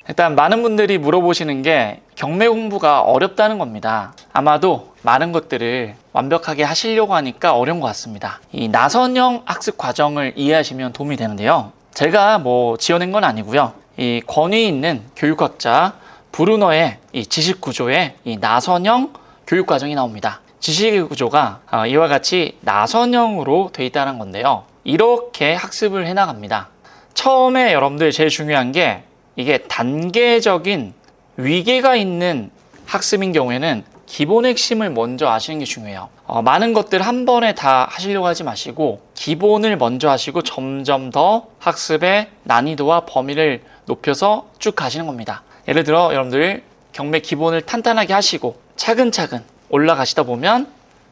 일단 많은 분들이 물어보시는 게 경매 공부가 어렵다는 겁니다. 아마도 많은 것들을 완벽하게 하시려고 하니까 어려운 것 같습니다. 이 나선형 학습 과정을 이해하시면 도움이 되는데요. 제가 지어낸 건 아니고요. 이 권위 있는 교육학자 브루너의 이 지식 구조에 이 나선형 교육 과정이 나옵니다. 지식의 구조가 이와 같이 나선형으로 되어 있다는 건데요. 이렇게 학습을 해나갑니다. 처음에 여러분들 제일 중요한 게 이게 단계적인 위계가 있는 학습인 경우에는 기본 핵심을 먼저 아시는 게 중요해요. 많은 것들 한 번에 다 하시려고 하지 마시고 기본을 먼저 하시고 점점 더 학습의 난이도와 범위를 높여서 쭉 가시는 겁니다. 예를 들어 여러분들 경매 기본을 탄탄하게 하시고 차근차근 올라가시다 보면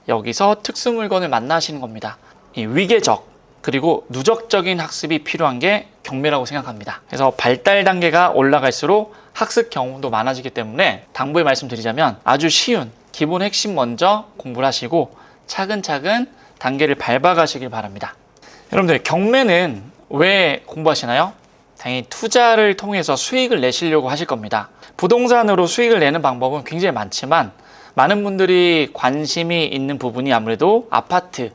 여기서 특수 물건을 만나시는 겁니다. 이 위계적 그리고 누적적인 학습이 필요한 게 경매라고 생각합니다. 그래서 발달 단계가 올라갈수록 학습 경험도 많아지기 때문에 당부의 말씀드리자면 아주 쉬운 기본 핵심 먼저 공부를 하시고 차근차근 단계를 밟아가시길 바랍니다. 여러분들 경매는 왜 공부하시나요? 당연히 투자를 통해서 수익을 내시려고 하실 겁니다. 부동산으로 수익을 내는 방법은 굉장히 많지만 많은 분들이 관심이 있는 부분이 아무래도 아파트일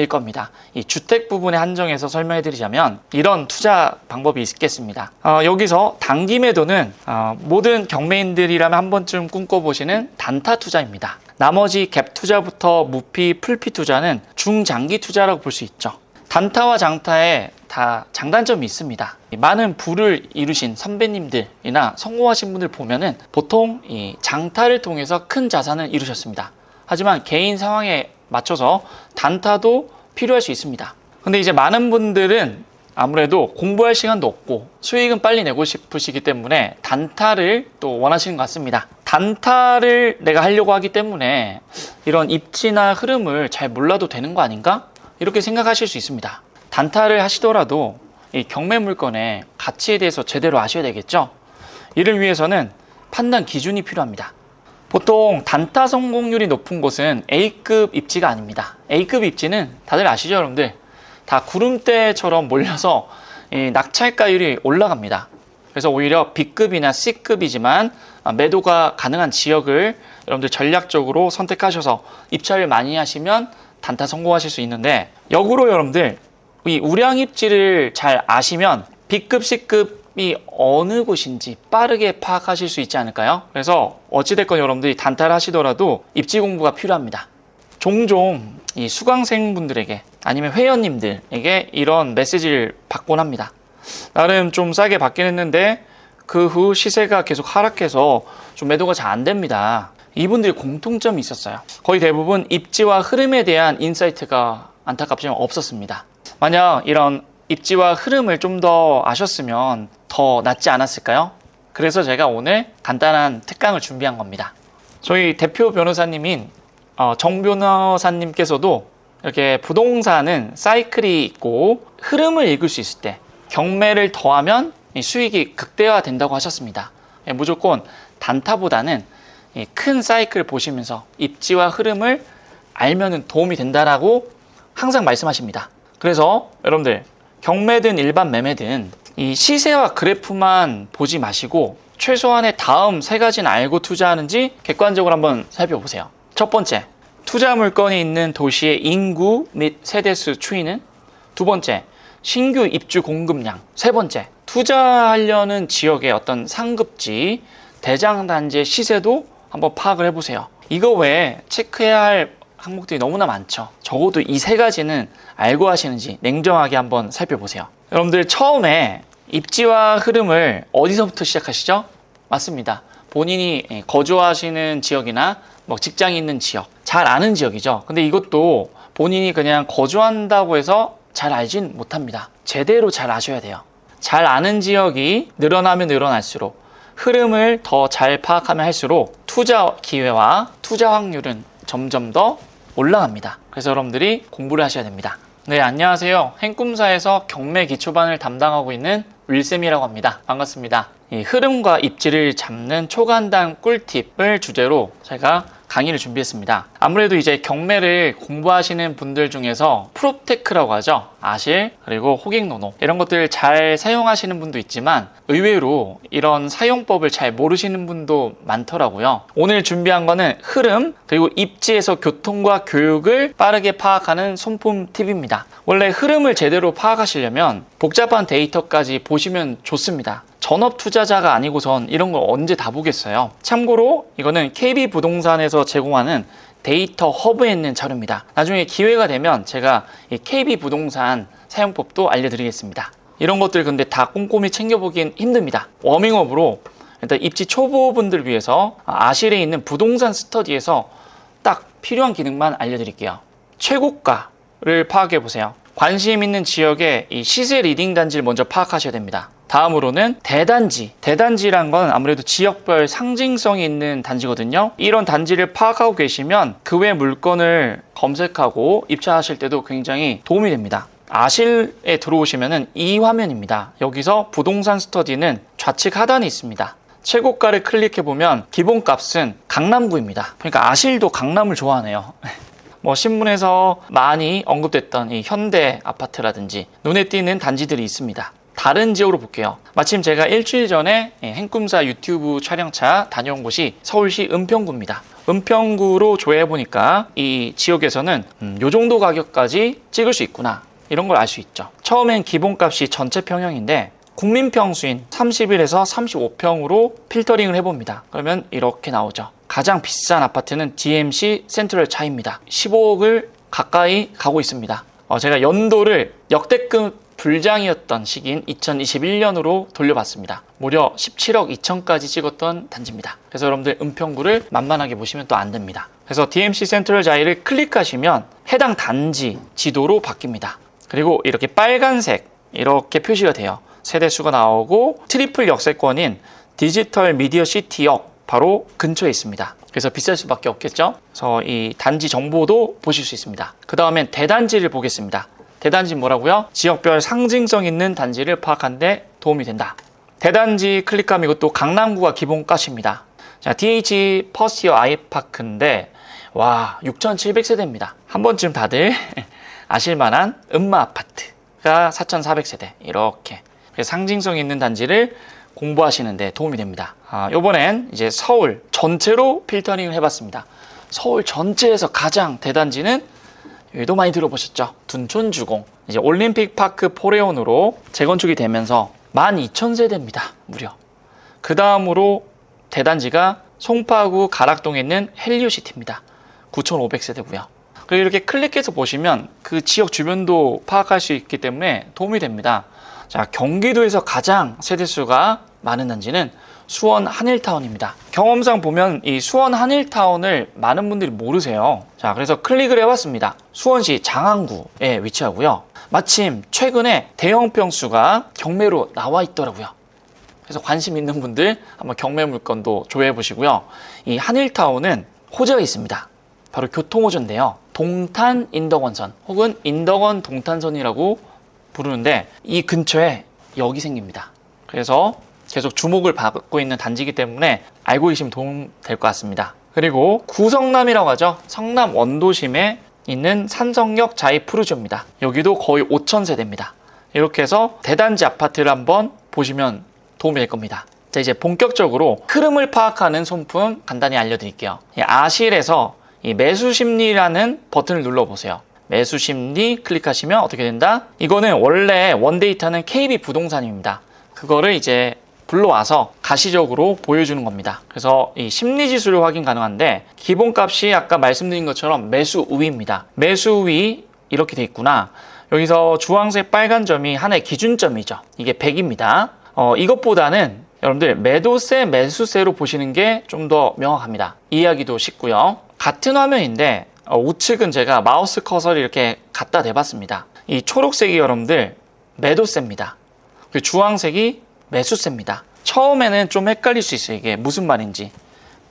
겁니다. 이 주택 부분에 한정해서 설명해 드리자면 이런 투자 방법이 있겠습니다. 여기서 단기 매도는 모든 경매인들이라면 한 번쯤 꿈꿔보시는 단타 투자입니다. 나머지 갭 투자부터 무피, 풀피 투자는 중장기 투자라고 볼 수 있죠. 단타와 장타에 다 장단점이 있습니다. 많은 부를 이루신 선배님들이나 성공하신 분들 보면은 보통 이 장타를 통해서 큰 자산을 이루셨습니다. 하지만 개인 상황에 맞춰서 단타도 필요할 수 있습니다. 근데 이제 많은 분들은 아무래도 공부할 시간도 없고 수익은 빨리 내고 싶으시기 때문에 단타를 또 원하시는 것 같습니다. 단타를 내가 하려고 하기 때문에 이런 입지나 흐름을 잘 몰라도 되는 거 아닌가? 이렇게 생각하실 수 있습니다. 단타를 하시더라도 이 경매 물건의 가치에 대해서 제대로 아셔야 되겠죠? 이를 위해서는 판단 기준이 필요합니다. 보통 단타 성공률이 높은 곳은 A급 입지가 아닙니다. A급 입지는 다들 아시죠, 여러분들? 다 구름대처럼 몰려서 이 낙찰가율이 올라갑니다. 그래서 오히려 B급이나 C급이지만 매도가 가능한 지역을 여러분들 전략적으로 선택하셔서 입찰을 많이 하시면 단타 성공하실 수 있는데 역으로 여러분들 이 우량 입지를 잘 아시면 B급, C급이 어느 곳인지 빠르게 파악하실 수 있지 않을까요? 그래서 어찌됐건 여러분들이 단타를 하시더라도 입지 공부가 필요합니다. 종종 이 수강생분들에게 아니면 회원님들에게 이런 메시지를 받곤 합니다. 나름 좀 싸게 받긴 했는데 그 후 시세가 계속 하락해서 좀 매도가 잘 안 됩니다. 이분들이 공통점이 있었어요. 거의 대부분 입지와 흐름에 대한 인사이트가 안타깝지만 없었습니다. 만약 이런 입지와 흐름을 좀 더 아셨으면 더 낫지 않았을까요? 그래서 제가 오늘 간단한 특강을 준비한 겁니다. 저희 대표 변호사님인 정 변호사님께서도 이렇게 부동산은 사이클이 있고 흐름을 읽을 수 있을 때 경매를 더하면 수익이 극대화된다고 하셨습니다. 무조건 단타보다는 큰 사이클을 보시면서 입지와 흐름을 알면 도움이 된다라고 항상 말씀하십니다. 그래서 여러분들 경매든 일반 매매든 이 시세와 그래프만 보지 마시고 최소한의 다음 세 가지는 알고 투자하는지 객관적으로 한번 살펴보세요. 첫 번째, 투자 물건이 있는 도시의 인구 및 세대수 추이는? 두 번째, 신규 입주 공급량. 세 번째, 투자하려는 지역의 어떤 상급지, 대장 단지의 시세도 한번 파악을 해보세요. 이거 외에 체크해야 할 항목들이 너무나 많죠. 적어도 이 세 가지는 알고 하시는지 냉정하게 한번 살펴보세요. 여러분들 처음에 입지와 흐름을 어디서부터 시작하시죠? 맞습니다. 본인이 거주하시는 지역이나 직장이 있는 지역, 잘 아는 지역이죠. 근데 이것도 본인이 그냥 거주한다고 해서 잘 알진 못합니다. 제대로 잘 아셔야 돼요. 잘 아는 지역이 늘어나면 늘어날수록 흐름을 더 잘 파악하면 할수록 투자 기회와 투자 확률은 점점 더 올라갑니다. 그래서 여러분들이 공부를 하셔야 됩니다. 네, 안녕하세요. 행꿈사에서 경매 기초반을 담당하고 있는 윌쌤이라고 합니다. 반갑습니다. 이 흐름과 입지를 잡는 초간단 꿀팁을 주제로 제가 강의를 준비했습니다. 아무래도 이제 경매를 공부하시는 분들 중에서 프롭테크라고 하죠. 아실, 그리고 호갱노노 이런 것들 잘 사용하시는 분도 있지만 의외로 이런 사용법을 잘 모르시는 분도 많더라고요. 오늘 준비한 거는 흐름, 그리고 입지에서 교통과 교육을 빠르게 파악하는 손품 팁입니다. 원래 흐름을 제대로 파악하시려면 복잡한 데이터까지 보시면 좋습니다. 전업 투자자가 아니고선 이런 걸 언제 다 보겠어요. 참고로 이거는 KB부동산에서 제공하는 데이터 허브에 있는 자료입니다. 나중에 기회가 되면 제가 이 KB부동산 사용법도 알려드리겠습니다. 이런 것들 근데 다 꼼꼼히 챙겨보긴 힘듭니다. 워밍업으로 일단 입지 초보분들 위해서 아실에 있는 부동산 스터디에서 딱 필요한 기능만 알려드릴게요. 최고가를 파악해보세요. 관심 있는 지역의 이 시세 리딩 단지를 먼저 파악하셔야 됩니다. 다음으로는 대단지. 대단지란 건 아무래도 지역별 상징성이 있는 단지거든요. 이런 단지를 파악하고 계시면 그 외 물건을 검색하고 입찰하실 때도 굉장히 도움이 됩니다. 아실에 들어오시면은 이 화면입니다. 여기서 부동산 스터디는 좌측 하단에 있습니다. 최고가를 클릭해보면 기본값은 강남구입니다. 그러니까 아실도 강남을 좋아하네요. 뭐 신문에서 많이 언급됐던 이 현대 아파트라든지 눈에 띄는 단지들이 있습니다. 다른 지역으로 볼게요. 마침 제가 일주일 전에 행꿈사 유튜브 촬영차 다녀온 곳이 서울시 은평구입니다. 은평구로 조회해보니까 이 지역에서는 요 정도 가격까지 찍을 수 있구나, 이런 걸 알 수 있죠. 처음엔 기본값이 전체 평형인데 국민평수인 31에서 35평으로 필터링을 해봅니다. 그러면 이렇게 나오죠. 가장 비싼 아파트는 DMC 센트럴 차입니다. 15억을 가까이 가고 있습니다. 제가 연도를 역대급 불장이었던 시기인 2021년으로 돌려봤습니다. 무려 17억 2천까지 찍었던 단지입니다. 그래서 여러분들 은평구를 만만하게 보시면 또 안 됩니다. 그래서 DMC 센트럴 자이를 클릭하시면 해당 단지 지도로 바뀝니다. 그리고 이렇게 빨간색 이렇게 표시가 돼요. 세대수가 나오고 트리플 역세권인 디지털 미디어 시티역 바로 근처에 있습니다. 그래서 비쌀 수밖에 없겠죠. 그래서 이 단지 정보도 보실 수 있습니다. 그 다음엔 대단지를 보겠습니다. 대단지 뭐라고요? 지역별 상징성 있는 단지를 파악하는 데 도움이 된다. 대단지 클릭하면 이것도 강남구가 기본가십니다. 자, DH 퍼스티어 아이파크인데 와, 6,700세대입니다. 한 번쯤 다들 아실만한 음마 아파트가 4,400세대 이렇게 상징성 있는 단지를 공부하시는데 도움이 됩니다. 이번엔 이제 서울 전체로 필터링을 해봤습니다. 서울 전체에서 가장 대단지는 여기도 많이 들어보셨죠? 둔촌주공. 이제 올림픽파크 포레온으로 재건축이 되면서 12,000세대입니다. 무려. 그 다음으로 대단지가 송파구 가락동에 있는 헬리오시티입니다. 9,500세대고요. 그리고 이렇게 클릭해서 보시면 그 지역 주변도 파악할 수 있기 때문에 도움이 됩니다. 자, 경기도에서 가장 세대수가 많은 단지는 수원 한일타운입니다. 경험상 보면 이 수원 한일타운을 많은 분들이 모르세요. 자, 그래서 클릭을 해봤습니다. 수원시 장안구에 위치하고요. 마침 최근에 대형 평수가 경매로 나와 있더라고요. 그래서 관심 있는 분들 한번 경매 물건도 조회해 보시고요. 이 한일타운은 호재가 있습니다. 바로 교통호재인데요. 동탄 인덕원선 혹은 인덕원 동탄선이라고 부르는데 이 근처에 역이 생깁니다. 그래서 계속 주목을 받고 있는 단지이기 때문에 알고 계시면 도움 될 것 같습니다. 그리고 구성남이라고 하죠. 성남 원도심에 있는 산성역 자이푸르지오입니다. 여기도 거의 5,000세대입니다. 이렇게 해서 대단지 아파트를 한번 보시면 도움이 될 겁니다. 자, 이제 본격적으로 흐름을 파악하는 손품 간단히 알려드릴게요. 아실에서 이 매수심리라는 버튼을 눌러보세요. 매수심리 클릭하시면 어떻게 된다? 이거는 원래 원데이터는 KB부동산입니다. 그거를 이제 불러와서 가시적으로 보여주는 겁니다. 그래서 이 심리지수를 확인 가능한데 기본값이 아까 말씀드린 것처럼 매수 우위입니다. 매수 우위 이렇게 돼 있구나. 여기서 주황색 빨간 점이 하나의 기준점이죠. 이게 100입니다. 이것보다는 여러분들 매도세, 매수세로 보시는 게 좀 더 명확합니다. 이해하기도 쉽고요. 같은 화면인데 우측은 제가 마우스 커서를 이렇게 갖다 대봤습니다. 이 초록색이 여러분들 매도세입니다. 그리고 주황색이 매수세입니다. 처음에는 좀 헷갈릴 수 있어요. 이게 무슨 말인지.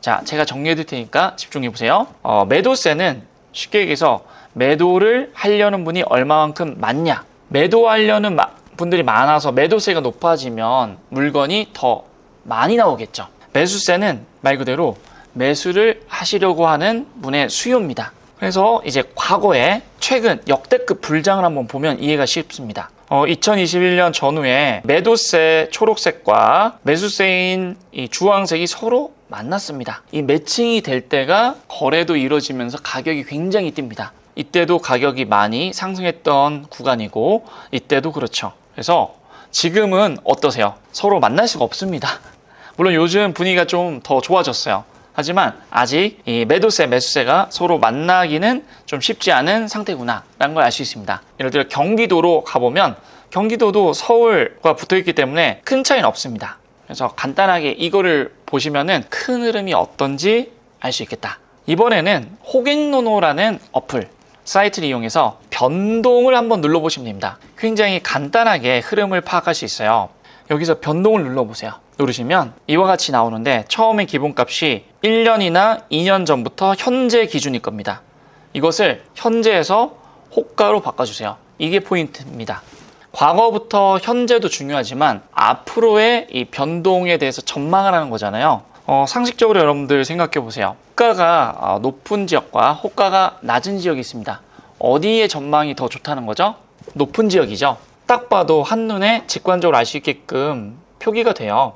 자, 제가 정리해 드릴 테니까 집중해 보세요. 매도세는 쉽게 얘기해서 매도를 하려는 분이 얼마만큼 많냐. 매도하려는 분들이 많아서 매도세가 높아지면 물건이 더 많이 나오겠죠. 매수세는 말 그대로 매수를 하시려고 하는 분의 수요입니다. 그래서 이제 과거에 최근 역대급 불장을 한번 보면 이해가 쉽습니다. 2021년 전후에 매도세 초록색과 매수세인 이 주황색이 서로 만났습니다. 이 매칭이 될 때가 거래도 이루어지면서 가격이 굉장히 뜁니다. 이때도 가격이 많이 상승했던 구간이고 이때도 그렇죠. 그래서 지금은 어떠세요? 서로 만날 수가 없습니다. 물론 요즘 분위기가 좀 더 좋아졌어요. 하지만 아직 이 매도세, 매수세가 서로 만나기는 좀 쉽지 않은 상태구나 라는 걸 알 수 있습니다. 예를 들어 경기도로 가보면 경기도도 서울과 붙어있기 때문에 큰 차이는 없습니다. 그래서 간단하게 이거를 보시면은 큰 흐름이 어떤지 알 수 있겠다. 이번에는 호갱노노라는 어플 사이트를 이용해서 변동을 한번 눌러보시면 됩니다. 굉장히 간단하게 흐름을 파악할 수 있어요. 여기서 변동을 눌러보세요. 누르시면 이와 같이 나오는데 처음에 기본값이 1년이나 2년 전부터 현재 기준일 겁니다. 이것을 현재에서 호가로 바꿔주세요. 이게 포인트입니다. 과거부터 현재도 중요하지만 앞으로의 이 변동에 대해서 전망을 하는 거잖아요. 상식적으로 여러분들 생각해 보세요. 호가가 높은 지역과 호가가 낮은 지역이 있습니다. 어디에 전망이 더 좋다는 거죠? 높은 지역이죠. 딱 봐도 한눈에 직관적으로 알 수 있게끔 표기가 돼요.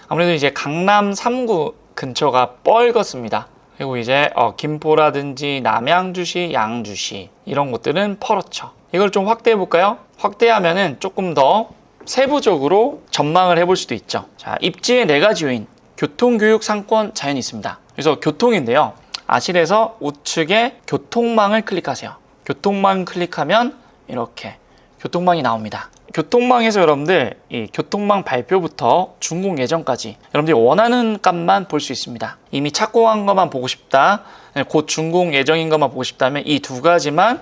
아무래도 이제 강남 3구 근처가 뻘겋습니다. 그리고 이제 김포라든지 남양주시, 양주시 이런 곳들은 퍼렇죠. 이걸 좀 확대해 볼까요? 확대하면은 조금 더 세부적으로 전망을 해볼 수도 있죠. 자, 입지의 4가지 요인, 교통, 교육, 상권, 자연이 있습니다. 그래서 교통인데요. 아실에서 우측에 교통망을 클릭하세요. 교통망 클릭하면 이렇게 교통망이 나옵니다. 교통망에서 여러분들 이 교통망 발표부터 준공 예정까지 여러분들이 원하는 값만 볼 수 있습니다. 이미 착공한 것만 보고 싶다, 곧 준공 예정인 것만 보고 싶다면 이 2가지만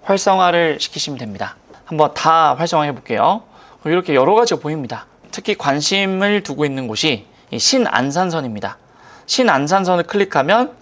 활성화를 시키시면 됩니다. 한번 다 활성화해 볼게요. 이렇게 여러 가지가 보입니다. 특히 관심을 두고 있는 곳이 이 신안산선입니다. 신안산선을 클릭하면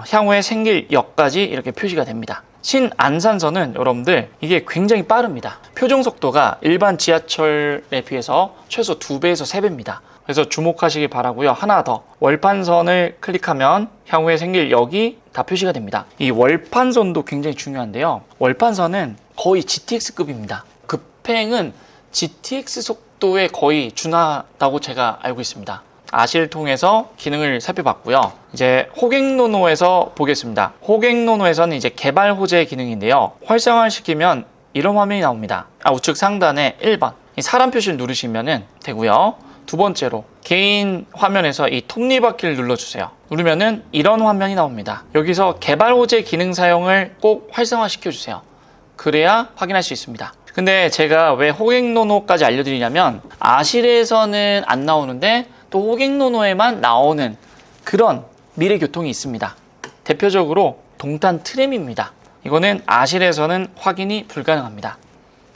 향후에 생길 역까지 이렇게 표시가 됩니다. 신안산선은 여러분들 이게 굉장히 빠릅니다. 표정 속도가 일반 지하철에 비해서 최소 2배에서 3배입니다. 그래서 주목하시기 바라고요. 하나 더, 월판선을 클릭하면 향후에 생길 역이 다 표시가 됩니다. 이 월판선도 굉장히 중요한데요. 월판선은 거의 GTX급입니다. 급행은 GTX 속도에 거의 준하다고 제가 알고 있습니다. 아실 통해서 기능을 살펴봤고요. 이제 호갱노노에서 보겠습니다. 호갱노노에서는 이제 개발 호재 기능인데요. 활성화를 시키면 이런 화면이 나옵니다. 우측 상단에 1번 이 사람 표시를 누르시면 되고요. 두 번째로 개인 화면에서 이 톱니바퀴를 눌러주세요. 누르면은 이런 화면이 나옵니다. 여기서 개발 호재 기능 사용을 꼭 활성화 시켜주세요. 그래야 확인할 수 있습니다. 근데 제가 왜 호갱노노까지 알려드리냐면 아실에서는 안 나오는데 또 호갱노노에만 나오는 그런 미래교통이 있습니다. 대표적으로 동탄 트램입니다. 이거는 아실에서는 확인이 불가능합니다.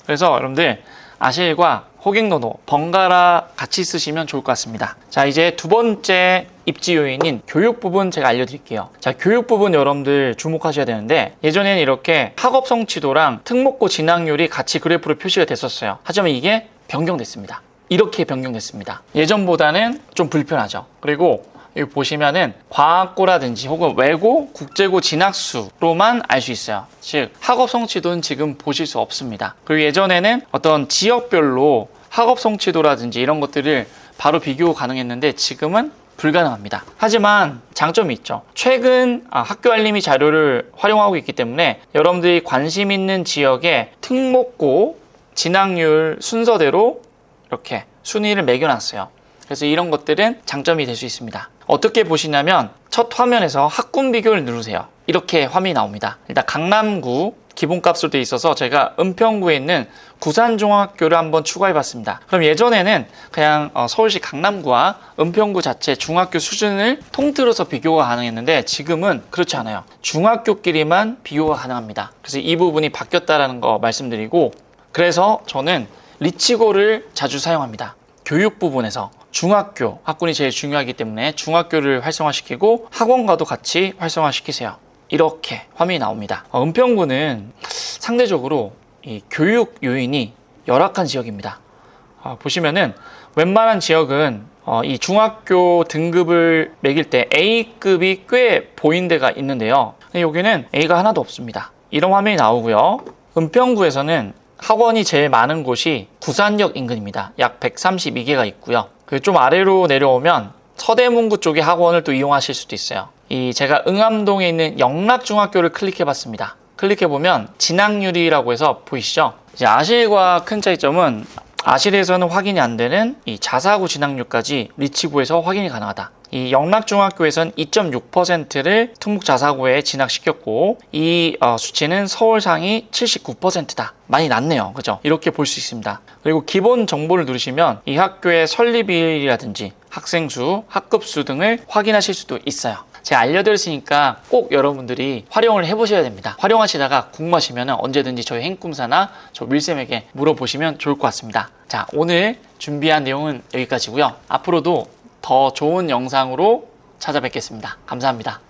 그래서 여러분들 아실과 호갱노노 번갈아 같이 쓰시면 좋을 것 같습니다. 자, 이제 두 번째 입지 요인인 교육 부분 제가 알려드릴게요. 자, 교육 부분 여러분들 주목하셔야 되는데 예전에는 이렇게 학업 성취도랑 특목고 진학률이 같이 그래프로 표시가 됐었어요. 하지만 이게 변경됐습니다. 이렇게 변경됐습니다. 예전보다는 좀 불편하죠. 그리고 여기 보시면은 과학고라든지 혹은 외고, 국제고 진학수로만 알 수 있어요. 즉 학업 성취도는 지금 보실 수 없습니다. 그리고 예전에는 어떤 지역별로 학업 성취도라든지 이런 것들을 바로 비교 가능했는데 지금은 불가능합니다. 하지만 장점이 있죠. 최근 학교 알림이 자료를 활용하고 있기 때문에 여러분들이 관심 있는 지역의 특목고 진학률 순서대로 이렇게 순위를 매겨놨어요. 그래서 이런 것들은 장점이 될 수 있습니다. 어떻게 보시냐면 첫 화면에서 학군 비교를 누르세요. 이렇게 화면이 나옵니다. 일단 강남구 기본값으로 되어 있어서 제가 은평구에 있는 구산중학교를 한번 추가해 봤습니다. 그럼 예전에는 그냥 서울시 강남구와 은평구 자체 중학교 수준을 통틀어서 비교가 가능했는데 지금은 그렇지 않아요. 중학교끼리만 비교가 가능합니다. 그래서 이 부분이 바뀌었다는 거 말씀드리고, 그래서 저는 리치고를 자주 사용합니다. 교육 부분에서 중학교, 학군이 제일 중요하기 때문에 중학교를 활성화시키고 학원과도 같이 활성화시키세요. 이렇게 화면이 나옵니다. 은평구는 상대적으로 이 교육 요인이 열악한 지역입니다. 보시면은 웬만한 지역은 이 중학교 등급을 매길 때 A급이 꽤 보인 데가 있는데요. 근데 여기는 A가 하나도 없습니다. 이런 화면이 나오고요. 은평구에서는 학원이 제일 많은 곳이 부산역 인근입니다. 약 132개가 있고요. 좀 아래로 내려오면 서대문구 쪽의 학원을 또 이용하실 수도 있어요. 제가 응암동에 있는 영락중학교를 클릭해봤습니다. 클릭해보면 진학률이라고 해서 보이시죠? 이제 아실과 큰 차이점은 아실에서는 확인이 안 되는 이 자사고 진학률까지 리치고에서 확인이 가능하다. 이 영락중학교에서는 2.6%를 특목자사고에 진학시켰고 이 수치는 서울상이 79%다. 많이 낮네요. 그죠? 이렇게 볼 수 있습니다. 그리고 기본 정보를 누르시면 이 학교의 설립일이라든지 학생수, 학급수 등을 확인하실 수도 있어요. 제가 알려드렸으니까 꼭 여러분들이 활용을 해보셔야 됩니다. 활용하시다가 궁금하시면 언제든지 저희 행꿈사나 저 윌쌤에게 물어보시면 좋을 것 같습니다. 자, 오늘 준비한 내용은 여기까지고요. 앞으로도 더 좋은 영상으로 찾아뵙겠습니다. 감사합니다.